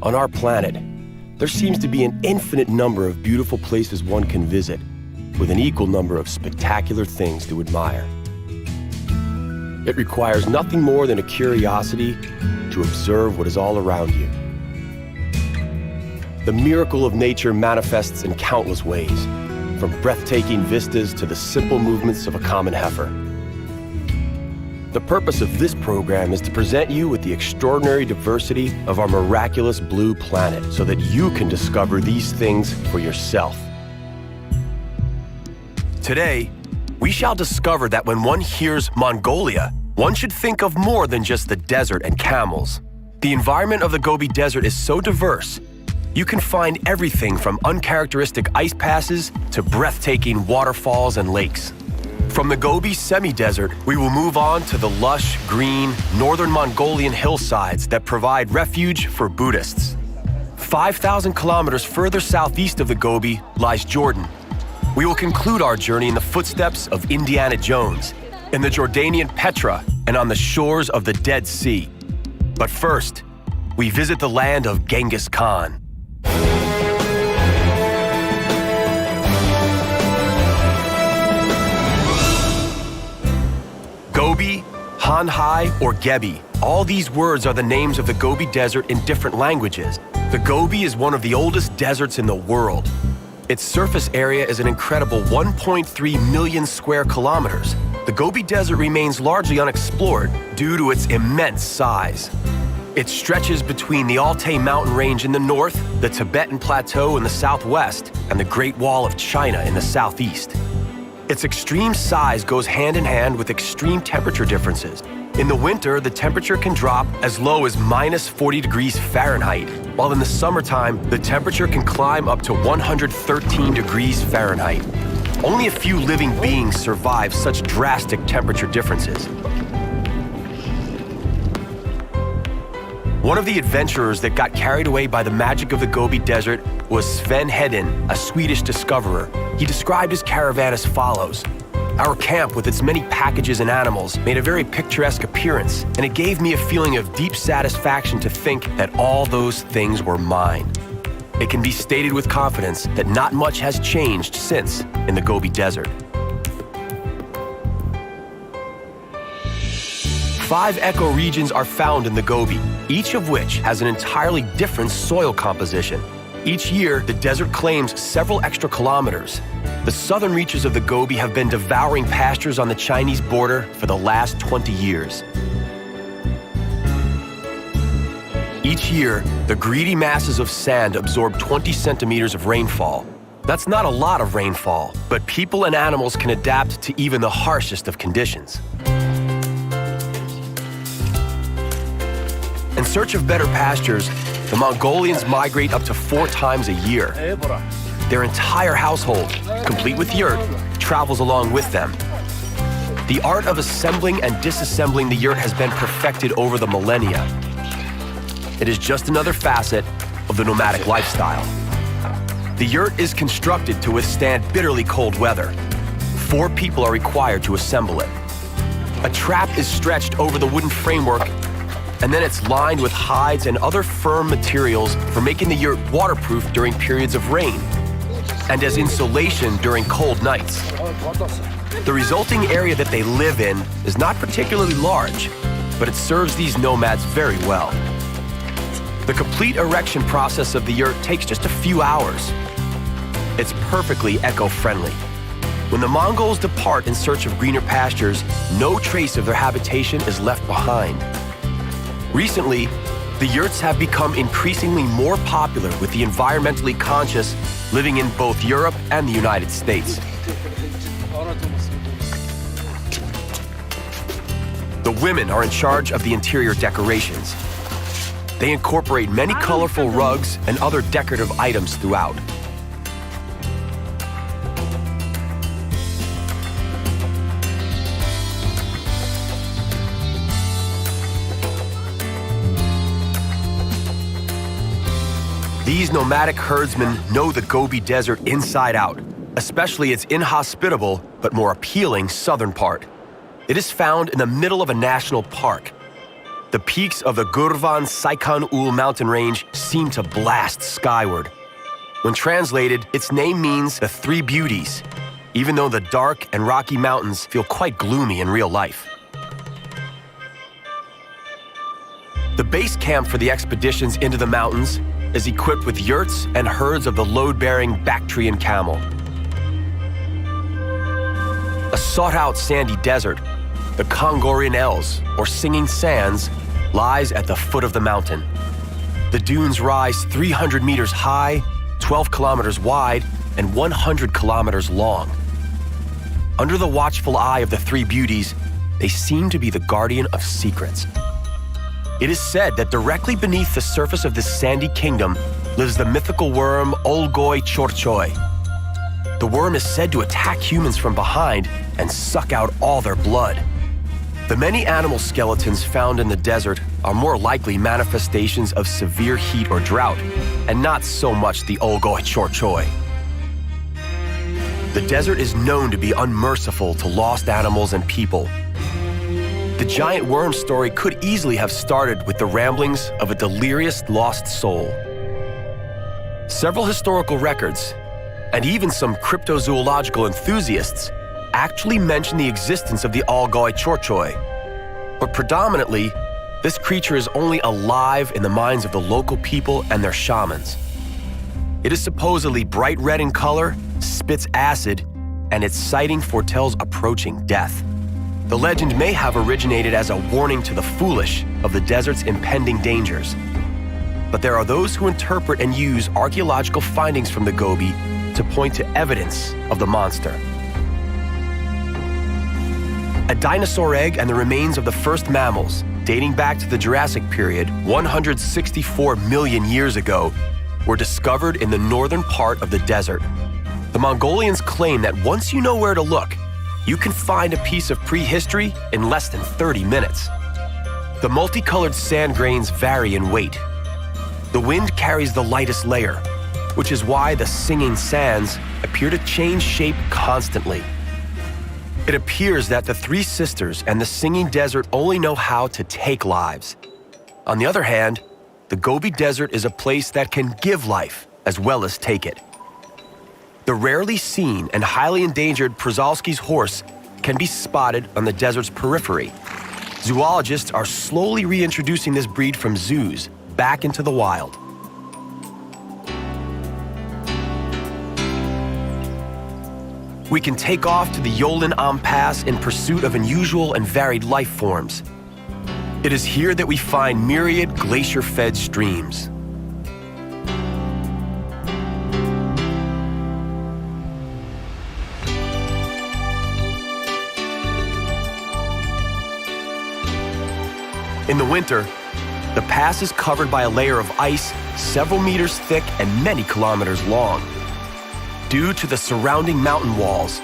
On our planet, there seems to be an infinite number of beautiful places one can visit, with an equal number of spectacular things to admire. It requires nothing more than a curiosity to observe what is all around you. The miracle of nature manifests in countless ways, from breathtaking vistas to the simple movements of a common heifer. The purpose of this program is to present you with the extraordinary diversity of our miraculous blue planet so that you can discover these things for yourself. Today, we shall discover that when one hears Mongolia, one should think of more than just the desert and camels. The environment of the Gobi Desert is so diverse, you can find everything from uncharacteristic ice passes to breathtaking waterfalls and lakes. From the Gobi semi-desert, we will move on to the lush, green, northern Mongolian hillsides that provide refuge for Buddhists. 5,000 kilometers further southeast of the Gobi lies Jordan. We will conclude our journey in the footsteps of Indiana Jones, in the Jordanian Petra, and on the shores of the Dead Sea. But first, we visit the land of Genghis Khan. Gobi, Hanhai, or Gebi. All these words are the names of the Gobi Desert in different languages. The Gobi is one of the oldest deserts in the world. Its surface area is an incredible 1.3 million square kilometers. The Gobi Desert remains largely unexplored due to its immense size. It stretches between the Altai mountain range in the north, the Tibetan Plateau in the southwest, and the Great Wall of China in the southeast. Its extreme size goes hand in hand with extreme temperature differences. In the winter, the temperature can drop as low as minus 40 degrees Fahrenheit, while in the summertime, the temperature can climb up to 113 degrees Fahrenheit. Only a few living beings survive such drastic temperature differences. One of the adventurers that got carried away by the magic of the Gobi Desert was Sven Hedin, a Swedish discoverer. He described his caravan as follows. Our camp, with its many packages and animals, made a very picturesque appearance, and it gave me a feeling of deep satisfaction to think that all those things were mine. It can be stated with confidence that not much has changed since in the Gobi Desert. 5 ecoregions are found in the Gobi, each of which has an entirely different soil composition. Each year, the desert claims several extra kilometers. The southern reaches of the Gobi have been devouring pastures on the Chinese border for the last 20 years. Each year, the greedy masses of sand absorb 20 centimeters of rainfall. That's not a lot of rainfall, but people and animals can adapt to even the harshest of conditions. In search of better pastures, the Mongolians migrate up to 4 times a year. Their entire household, complete with yurt, travels along with them. The art of assembling and disassembling the yurt has been perfected over the millennia. It is just another facet of the nomadic lifestyle. The yurt is constructed to withstand bitterly cold weather. 4 people are required to assemble it. A trap is stretched over the wooden framework, and then it's lined with hides and other firm materials for making the yurt waterproof during periods of rain, and as insulation during cold nights. The resulting area that they live in is not particularly large, but it serves these nomads very well. The complete erection process of the yurt takes just a few hours. It's perfectly eco-friendly. When the Mongols depart in search of greener pastures, no trace of their habitation is left behind. Recently, the yurts have become increasingly more popular with the environmentally conscious living in both Europe and the United States. The women are in charge of the interior decorations. They incorporate many colorful rugs and other decorative items throughout. These nomadic herdsmen know the Gobi Desert inside out, especially its inhospitable but more appealing southern part. It is found in the middle of a national park. The peaks of the Gurvan-Saikan-Ul mountain range seem to blast skyward. When translated, its name means the Three Beauties, even though the dark and rocky mountains feel quite gloomy in real life. The base camp for the expeditions into the mountains is equipped with yurts and herds of the load-bearing Bactrian camel. A sought-out sandy desert, the Congorian Els, or Singing Sands, lies at the foot of the mountain. The dunes rise 300 meters high, 12 kilometers wide, and 100 kilometers long. Under the watchful eye of the Three Beauties, they seem to be the guardian of secrets. It is said that directly beneath the surface of this sandy kingdom lives the mythical worm Olgoi Chorchoi. The worm is said to attack humans from behind and suck out all their blood. The many animal skeletons found in the desert are more likely manifestations of severe heat or drought, and not so much the Olgoi Chorchoi. The desert is known to be unmerciful to lost animals and people. The giant worm story could easily have started with the ramblings of a delirious lost soul. Several historical records, and even some cryptozoological enthusiasts, actually mention the existence of the Olgoi Chorchoi. But predominantly, this creature is only alive in the minds of the local people and their shamans. It is supposedly bright red in color, spits acid, and its sighting foretells approaching death. The legend may have originated as a warning to the foolish of the desert's impending dangers. But there are those who interpret and use archaeological findings from the Gobi to point to evidence of the monster. A dinosaur egg and the remains of the first mammals, dating back to the Jurassic period 164 million years ago, were discovered in the northern part of the desert. The Mongolians claim that once you know where to look, you can find a piece of prehistory in less than 30 minutes. The multicolored sand grains vary in weight. The wind carries the lightest layer, which is why the singing sands appear to change shape constantly. It appears that the three sisters and the singing desert only know how to take lives. On the other hand, the Gobi Desert is a place that can give life as well as take it. The rarely seen and highly endangered Przalski's horse can be spotted on the desert's periphery. Zoologists are slowly reintroducing this breed from zoos back into the wild. We can take off to the Ulaanbaatar Pass in pursuit of unusual and varied life forms. It is here that we find myriad glacier-fed streams. In the winter, the pass is covered by a layer of ice several meters thick and many kilometers long. Due to the surrounding mountain walls,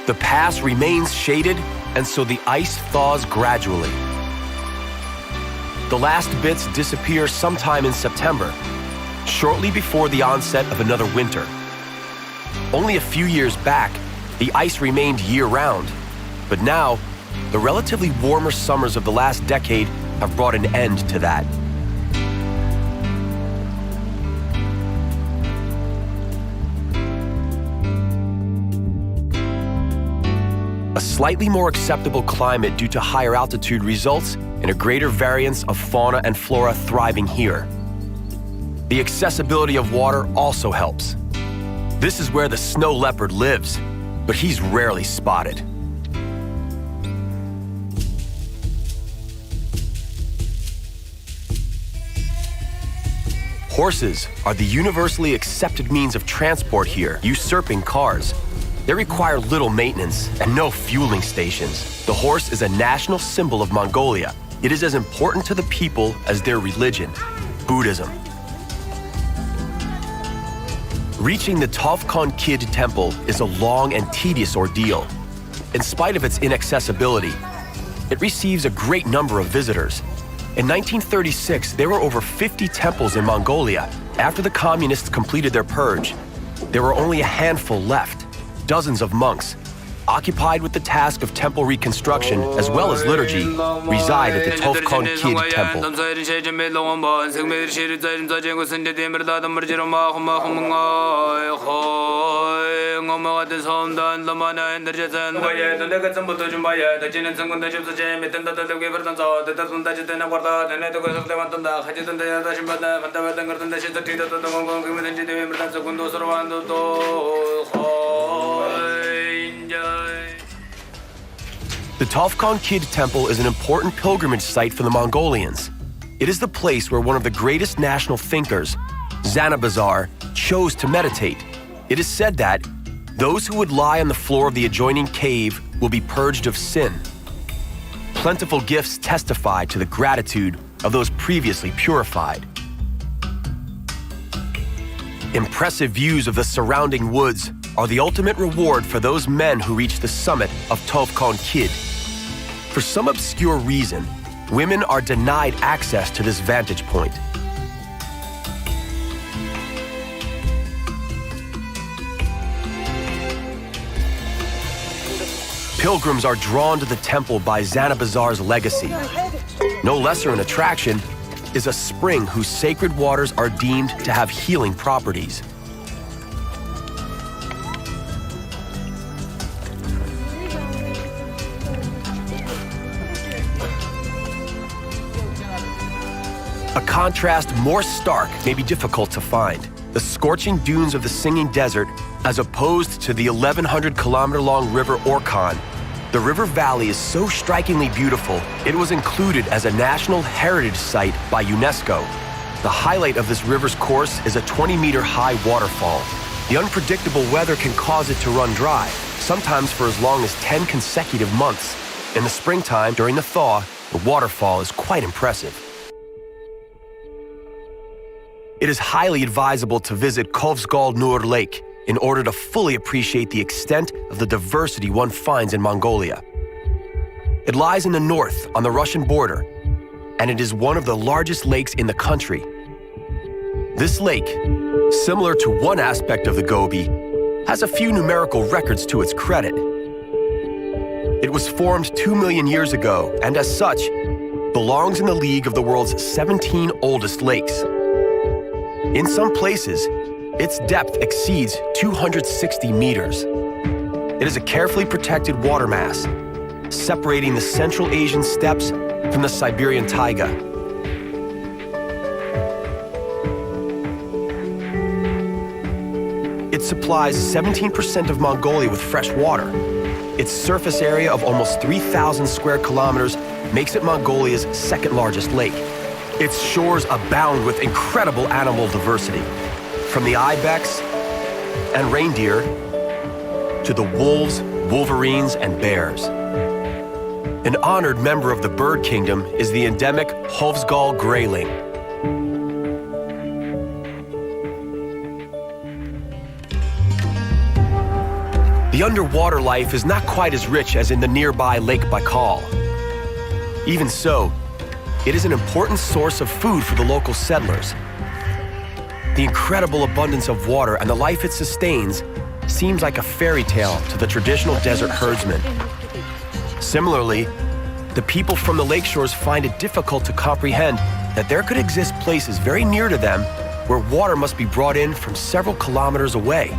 the pass remains shaded, and so the ice thaws gradually. The last bits disappear sometime in September, shortly before the onset of another winter. Only a few years back, the ice remained year-round, but now, the relatively warmer summers of the last decade have brought an end to that. A slightly more acceptable climate due to higher altitude results in a greater variance of fauna and flora thriving here. The accessibility of water also helps. This is where the snow leopard lives, but he's rarely spotted. Horses are the universally accepted means of transport here, usurping cars. They require little maintenance and no fueling stations. The horse is a national symbol of Mongolia. It is as important to the people as their religion, Buddhism. Reaching the Tovkon Kid Temple is a long and tedious ordeal. In spite of its inaccessibility, it receives a great number of visitors. In 1936, there were over 50 temples in Mongolia. After the communists completed their purge, there were only a handful left, dozens of monks, occupied with the task of temple reconstruction as well as liturgy, reside at the Tofkon Kid Temple. The Tofkon Kid Temple is an important pilgrimage site for the Mongolians. It is the place where one of the greatest national thinkers, Ulaanbaatar, chose to meditate. It is said that those who would lie on the floor of the adjoining cave will be purged of sin. Plentiful gifts testify to the gratitude of those previously purified. Impressive views of the surrounding woods are the ultimate reward for those men who reach the summit of Tofkon Kid. For some obscure reason, women are denied access to this vantage point. Pilgrims are drawn to the temple by Ulaanbaatar's legacy. No lesser an attraction is a spring whose sacred waters are deemed to have healing properties. A contrast more stark may be difficult to find. The scorching dunes of the Singing Desert, as opposed to the 1,100-kilometer-long river Orkhon. The river valley is so strikingly beautiful, it was included as a National Heritage Site by UNESCO. The highlight of this river's course is a 20-meter-high waterfall. The unpredictable weather can cause it to run dry, sometimes for as long as 10 consecutive months. In the springtime, during the thaw, the waterfall is quite impressive. It is highly advisable to visit Kovsgol Nur Lake in order to fully appreciate the extent of the diversity one finds in Mongolia. It lies in the north on the Russian border, and it is one of the largest lakes in the country. This lake, similar to one aspect of the Gobi, has a few numerical records to its credit. It was formed 2 million years ago, and as such, belongs in the league of the world's 17 oldest lakes. In some places, its depth exceeds 260 meters. It is a carefully protected water mass, separating the Central Asian steppes from the Siberian taiga. It supplies 17% of Mongolia with fresh water. Its surface area of almost 3,000 square kilometers makes it Mongolia's second largest lake. Its shores abound with incredible animal diversity, from the ibex and reindeer to the wolves, wolverines, and bears. An honored member of the bird kingdom is the endemic Hovsgol grayling. The underwater life is not quite as rich as in the nearby Lake Baikal. Even so, it is an important source of food for the local settlers. The incredible abundance of water and the life it sustains seems like a fairy tale to the traditional desert herdsmen. Similarly, the people from the lakeshores find it difficult to comprehend that there could exist places very near to them where water must be brought in from several kilometers away.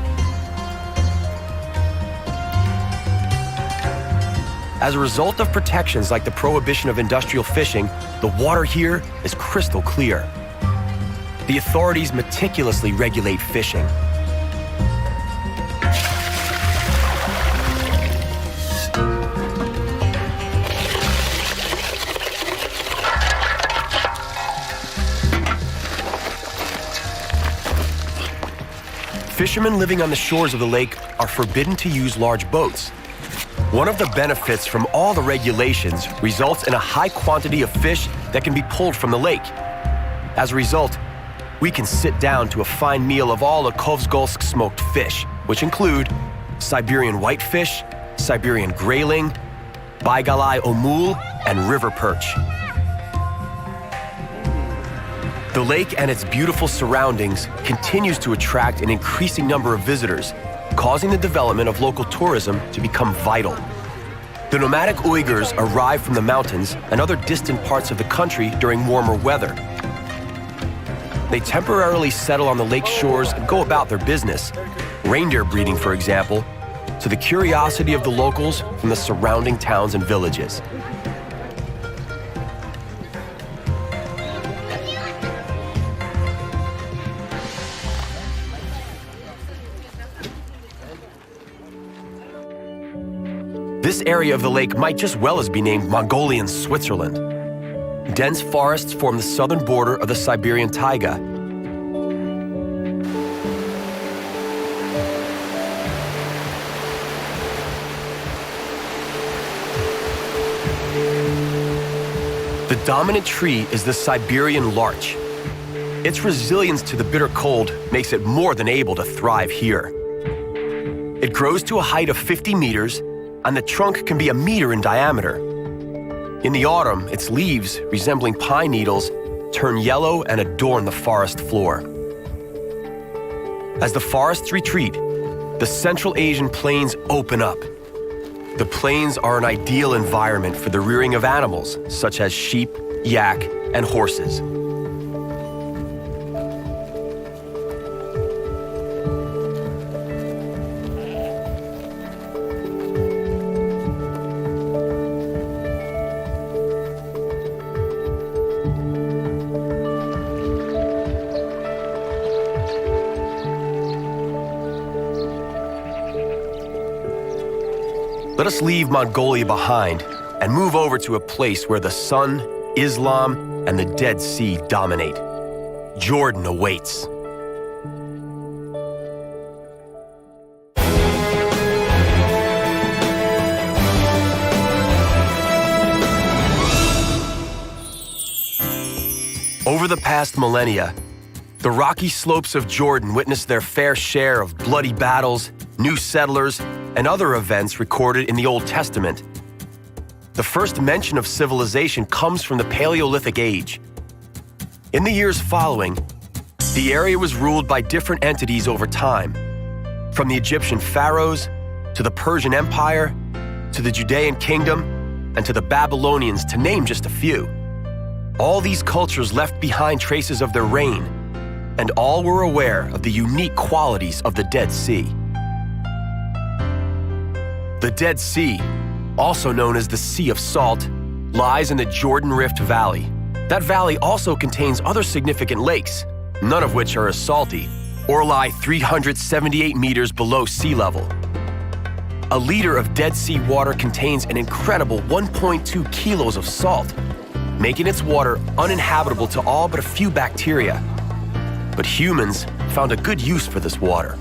As a result of protections like the prohibition of industrial fishing, the water here is crystal clear. The authorities meticulously regulate fishing. Fishermen living on the shores of the lake are forbidden to use large boats. One of the benefits from all the regulations results in a high quantity of fish that can be pulled from the lake. As a result, we can sit down to a fine meal of all the Kovsgolsk smoked fish, which include Siberian whitefish, Siberian grayling, Baigalai omul, and river perch. The lake and its beautiful surroundings continues to attract an increasing number of visitors, causing the development of local tourism to become vital. The nomadic Uyghurs arrive from the mountains and other distant parts of the country during warmer weather. They temporarily settle on the lake shores and go about their business, reindeer breeding, for example, to the curiosity of the locals from the surrounding towns and villages. This area of the lake might just well as be named Mongolian Switzerland. Dense forests form the southern border of the Siberian taiga. The dominant tree is the Siberian larch. Its resilience to the bitter cold makes it more than able to thrive here. It grows to a height of 50 meters, and the trunk can be a meter in diameter. In the autumn, its leaves, resembling pine needles, turn yellow and adorn the forest floor. As the forests retreat, the Central Asian plains open up. The plains are an ideal environment for the rearing of animals, such as sheep, yak, and horses. Let us leave Mongolia behind and move over to a place where the sun, Islam, and the Dead Sea dominate. Jordan awaits. Over the past millennia, the rocky slopes of Jordan witnessed their fair share of bloody battles, new settlers, and other events recorded in the Old Testament. The first mention of civilization comes from the Paleolithic Age. In the years following, the area was ruled by different entities over time, from the Egyptian pharaohs, to the Persian Empire, to the Judean kingdom, and to the Babylonians, to name just a few. All these cultures left behind traces of their reign, and all were aware of the unique qualities of the Dead Sea. The Dead Sea, also known as the Sea of Salt, lies in the Jordan Rift Valley. That valley also contains other significant lakes, none of which are as salty, or lie 378 meters below sea level. A liter of Dead Sea water contains an incredible 1.2 kilos of salt, making its water uninhabitable to all but a few bacteria. But humans found a good use for this water.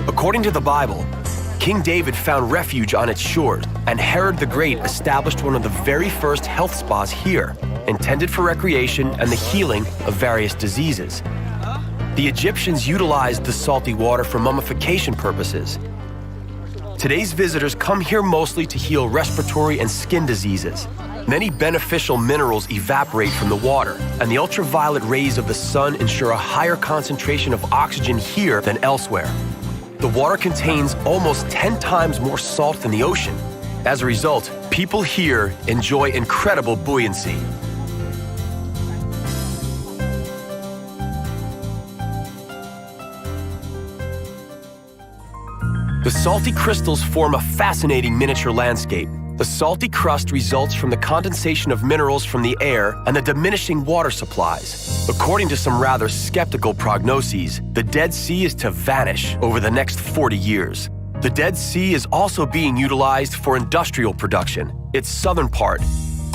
According to the Bible, King David found refuge on its shores, and Herod the Great established one of the very first health spas here, intended for recreation and the healing of various diseases. The Egyptians utilized the salty water for mummification purposes. Today's visitors come here mostly to heal respiratory and skin diseases. Many beneficial minerals evaporate from the water, and the ultraviolet rays of the sun ensure a higher concentration of oxygen here than elsewhere. The water contains almost 10 times more salt than the ocean. As a result, people here enjoy incredible buoyancy. The salty crystals form a fascinating miniature landscape. The salty crust results from the condensation of minerals from the air and the diminishing water supplies. According to some rather skeptical prognoses, the Dead Sea is to vanish over the next 40 years. The Dead Sea is also being utilized for industrial production. Its southern part,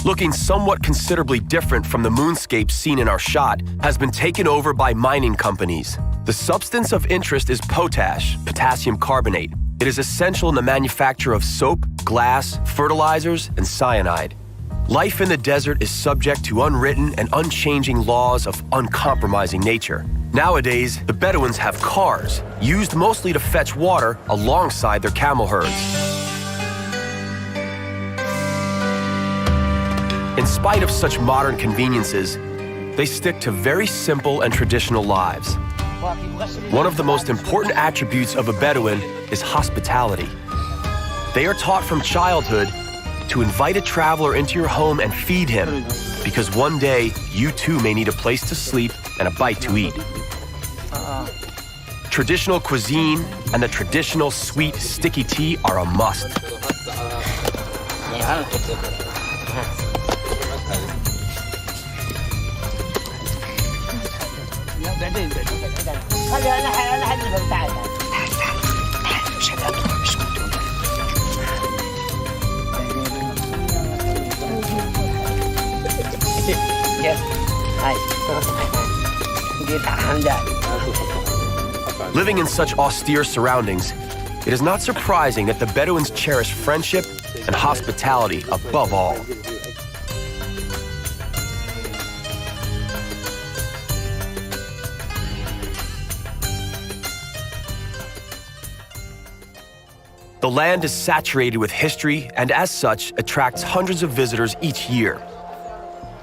looking somewhat considerably different from the moonscape seen in our shot, has been taken over by mining companies. The substance of interest is potash, potassium carbonate. It is essential in the manufacture of soap, glass, fertilizers, and cyanide. Life in the desert is subject to unwritten and unchanging laws of uncompromising nature. Nowadays, the Bedouins have cars, used mostly to fetch water alongside their camel herds. In spite of such modern conveniences, they stick to very simple and traditional lives. One of the most important attributes of a Bedouin is hospitality. They are taught from childhood to invite a traveler into your home and feed him, because one day you too may need a place to sleep and a bite to eat. Traditional cuisine and the traditional sweet, sticky tea are a must. Living in such austere surroundings, it is not surprising that the Bedouins cherish friendship and hospitality above all. The land is saturated with history and as such attracts hundreds of visitors each year.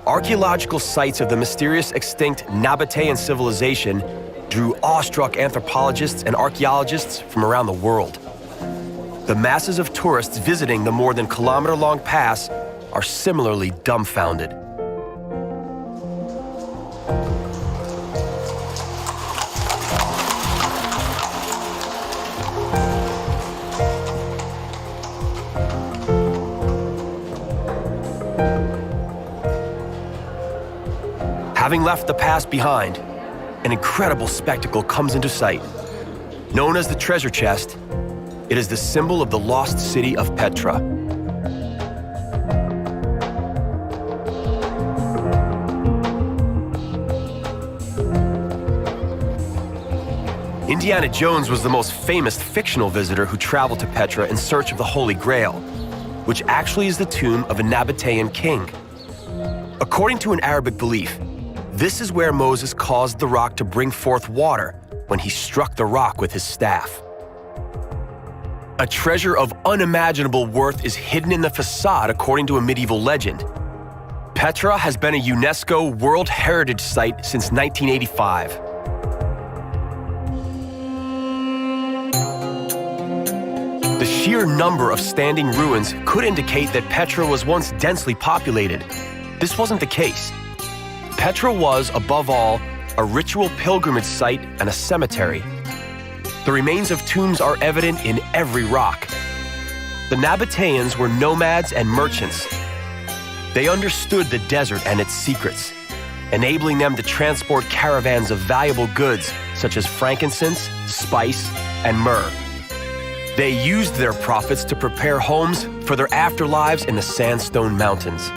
Archaeological sites of the mysterious extinct Nabatean civilization drew awestruck anthropologists and archaeologists from around the world. The masses of tourists visiting the more than kilometer-long pass are similarly dumbfounded. Having left the past behind, an incredible spectacle comes into sight. Known as the treasure chest, it is the symbol of the lost city of Petra. Indiana Jones was the most famous fictional visitor who traveled to Petra in search of the Holy Grail, which actually is the tomb of a Nabatean king. According to an Arabic belief, this is where Moses caused the rock to bring forth water when he struck the rock with his staff. A treasure of unimaginable worth is hidden in the facade according to a medieval legend. Petra has been a UNESCO World Heritage Site since 1985. The sheer number of standing ruins could indicate that Petra was once densely populated. This wasn't the case. Petra was, above all, a ritual pilgrimage site and a cemetery. The remains of tombs are evident in every rock. The Nabateans were nomads and merchants. They understood the desert and its secrets, enabling them to transport caravans of valuable goods such as frankincense, spice, and myrrh. They used their profits to prepare homes for their afterlives in the sandstone mountains.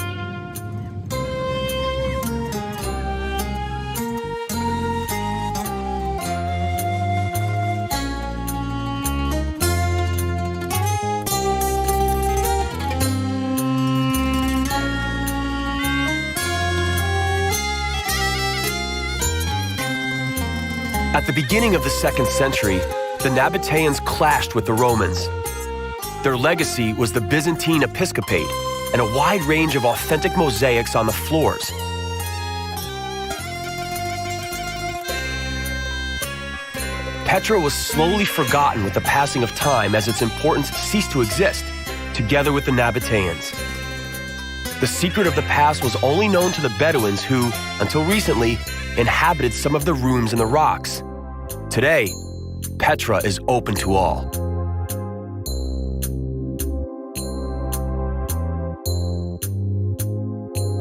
At the beginning of the 2nd century, the Nabateans clashed with the Romans. Their legacy was the Byzantine episcopate and a wide range of authentic mosaics on the floors. Petra was slowly forgotten with the passing of time as its importance ceased to exist, together with the Nabateans. The secret of the past was only known to the Bedouins who, until recently, inhabited some of the rooms in the rocks. Today, Petra is open to all.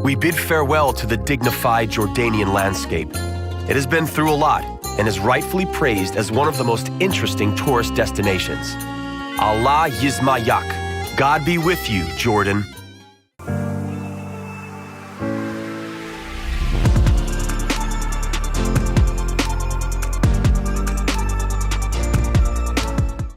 We bid farewell to the dignified Jordanian landscape. It has been through a lot and is rightfully praised as one of the most interesting tourist destinations. Allah Yizmayak. God be with you, Jordan.